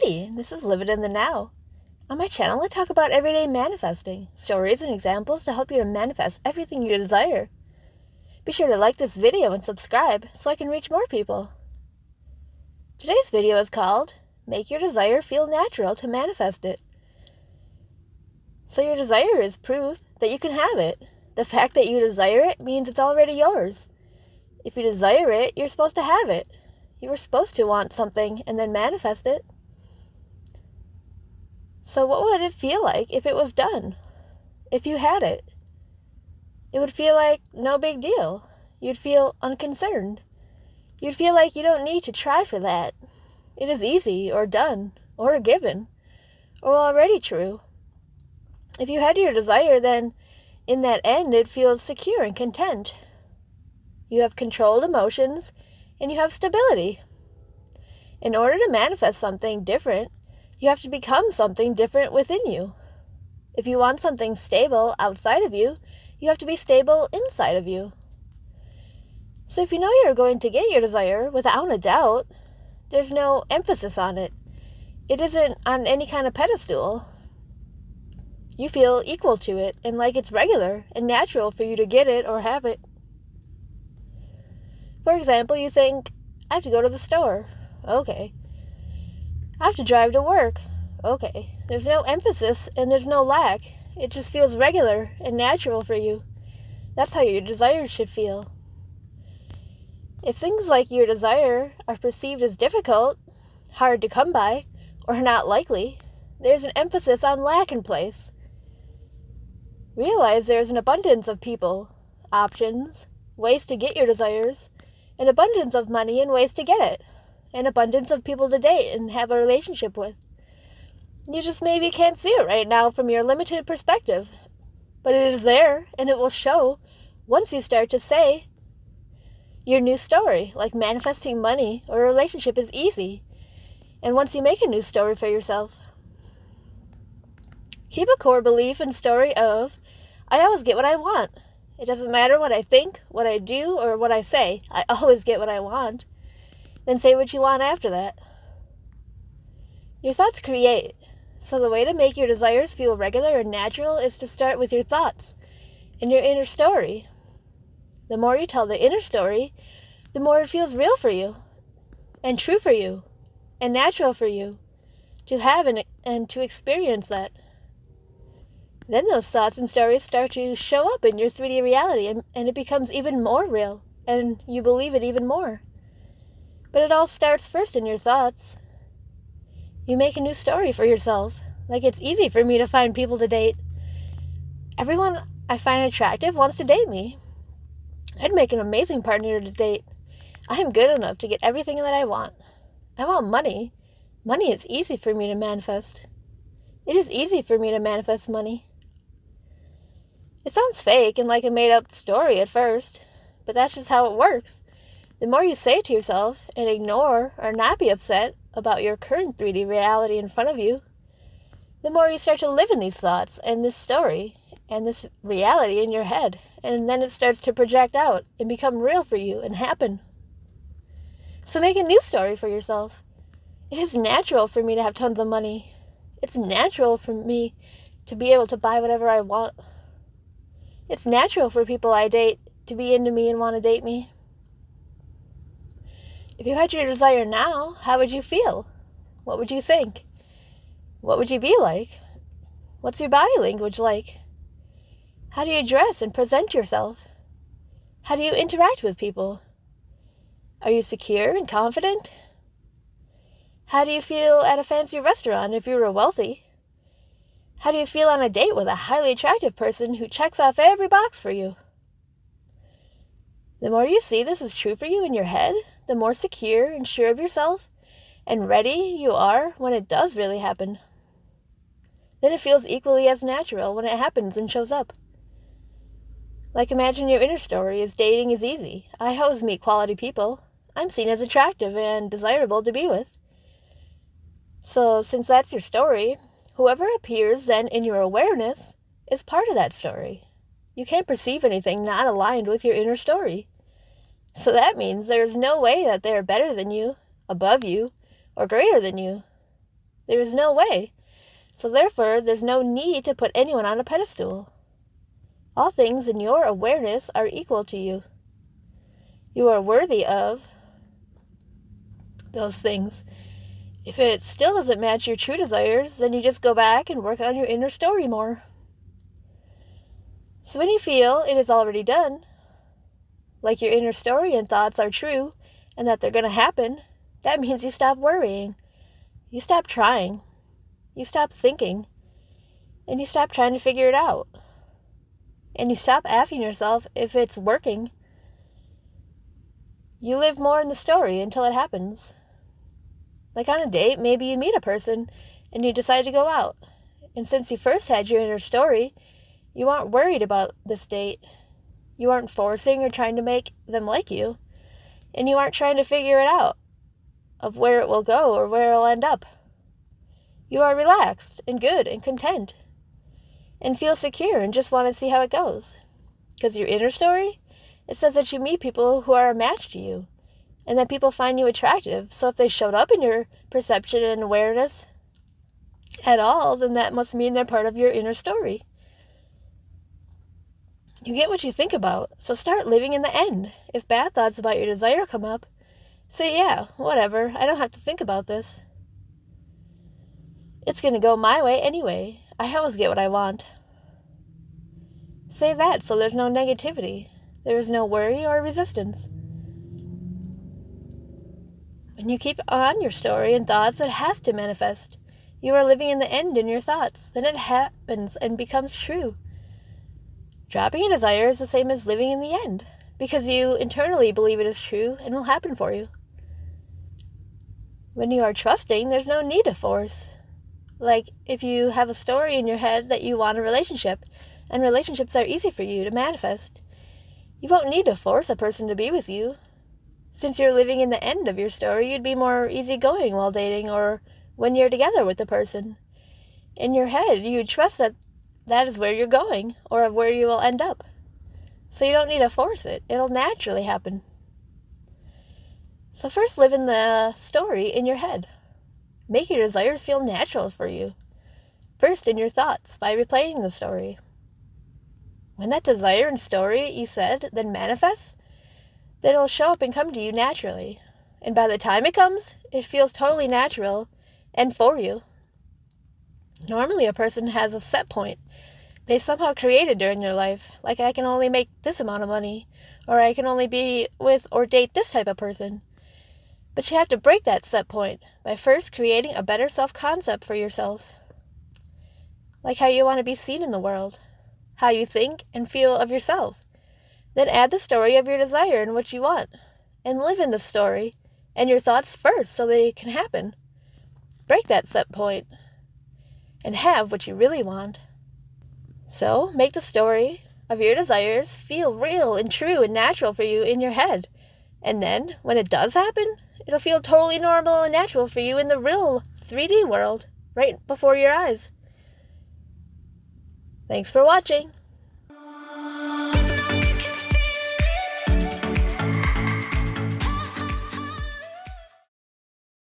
Alrighty, this is Live It in the Now. On my channel, I talk about everyday manifesting, stories and examples to help you to manifest everything you desire. Be sure to like this video and subscribe so I can reach more people. Today's video is called, Make Your Desire Feel Natural to Manifest It. So your desire is proof that you can have it. The fact that you desire it means it's already yours. If you desire it, you're supposed to have it. You were supposed to want something and then manifest it. So what would it feel like if it was done? If you had it? It would feel like no big deal. You'd feel unconcerned. You'd feel like you don't need to try for that. It is easy or done or a given or already true. If you had your desire, then in that end it feels secure and content. You have controlled emotions and you have stability. In order to manifest something different, you have to become something different within you. If you want something stable outside of you, you have to be stable inside of you. So if you know you're going to get your desire without a doubt, there's no emphasis on it. It isn't on any kind of pedestal. You feel equal to it and like it's regular and natural for you to get it or have it. For example, you think, I have to go to the store. Okay. I have to drive to work. Okay. There's no emphasis and there's no lack. It just feels regular and natural for you. That's how your desires should feel. If things like your desire are perceived as difficult, hard to come by, or not likely, there's an emphasis on lack in place. Realize there's an abundance of people, options, ways to get your desires, an abundance of money and ways to get it, an abundance of people to date and have a relationship with. You just maybe can't see it right now from your limited perspective, but it is there and it will show once you start to say your new story, like manifesting money or a relationship is easy, and once you make a new story for yourself. Keep a core belief and story of, I always get what I want. It doesn't matter what I think, what I do, or what I say. I always get what I want. Then say what you want after that. Your thoughts create. So the way to make your desires feel regular and natural is to start with your thoughts and your inner story. The more you tell the inner story, the more it feels real for you, and true for you, and natural for you to have and to experience that. Then those thoughts and stories start to show up in your 3D reality, and it becomes even more real, and you believe it even more. But it all starts first in your thoughts. You make a new story for yourself, like it's easy for me to find people to date. Everyone I find attractive wants to date me. I'd make an amazing partner to date. I am good enough to get everything that I want. I want money. Money is easy for me to manifest. It is easy for me to manifest money. It sounds fake and like a made-up story at first, but that's just how it works. The more you say it to yourself and ignore or not be upset about your current 3D reality in front of you, the more you start to live in these thoughts and this story and this reality in your head, and then it starts to project out and become real for you and happen. So make a new story for yourself. It is natural for me to have tons of money. It's natural for me to be able to buy whatever I want. It's natural for people I date to be into me and want to date me. If you had your desire now, how would you feel? What would you think? What would you be like? What's your body language like? How do you dress and present yourself? How do you interact with people? Are you secure and confident? How do you feel at a fancy restaurant if you were wealthy? How do you feel on a date with a highly attractive person who checks off every box for you? The more you see this is true for you in your head, the more secure and sure of yourself and ready you are when it does really happen. Then it feels equally as natural when it happens and shows up. Like imagine your inner story is dating is easy. I always meet quality people. I'm seen as attractive and desirable to be with. So since that's your story, whoever appears then in your awareness is part of that story. You can't perceive anything not aligned with your inner story. So that means there's no way that they're better than you, above you, or greater than you. There is no way. So therefore, there's no need to put anyone on a pedestal. All things in your awareness are equal to you. You are worthy of those things. If it still doesn't match your true desires, then you just go back and work on your inner story more. So when you feel it is already done, like your inner story and thoughts are true and that they're going to happen, that means you stop worrying. You stop trying. You stop thinking. And you stop trying to figure it out. And you stop asking yourself if it's working. You live more in the story until it happens. Like on a date, maybe you meet a person and you decide to go out. And since you first had your inner story, you aren't worried about this date. You aren't forcing or trying to make them like you. And you aren't trying to figure it out of where it will go or where it'll end up. You are relaxed and good and content and feel secure and just want to see how it goes. Because your inner story, it says that you meet people who are a match to you and that people find you attractive. So if they showed up in your perception and awareness at all, then that must mean they're part of your inner story. You get what you think about, so start living in the end. If bad thoughts about your desire come up, say, yeah, whatever, I don't have to think about this. It's going to go my way anyway. I always get what I want. Say that so there's no negativity. There is no worry or resistance. When you keep on your story and thoughts, it has to manifest. You are living in the end in your thoughts. Then it happens and becomes true. Dropping a desire is the same as living in the end, because you internally believe it is true and will happen for you. When you are trusting, there's no need to force. Like if you have a story in your head that you want a relationship, and relationships are easy for you to manifest, you won't need to force a person to be with you. Since you're living in the end of your story, you'd be more easygoing while dating or when you're together with the person. In your head, you trust that that is where you're going or where you will end up. So you don't need to force it. It'll naturally happen. So first live in the story in your head. Make your desires feel natural for you. First in your thoughts by replaying the story. When that desire and story you said then manifests, then it'll show up and come to you naturally. And by the time it comes, it feels totally natural and for you. Normally a person has a set point they somehow created during their life, like I can only make this amount of money, or I can only be with or date this type of person. But you have to break that set point by first creating a better self-concept for yourself. Like how you want to be seen in the world, how you think and feel of yourself. Then add the story of your desire and what you want, and live in the story and your thoughts first so they can happen. Break that set point and have what you really want. So make the story of your desires feel real and true and natural for you in your head. And then when it does happen, it'll feel totally normal and natural for you in the real 3D world right before your eyes. Thanks for watching.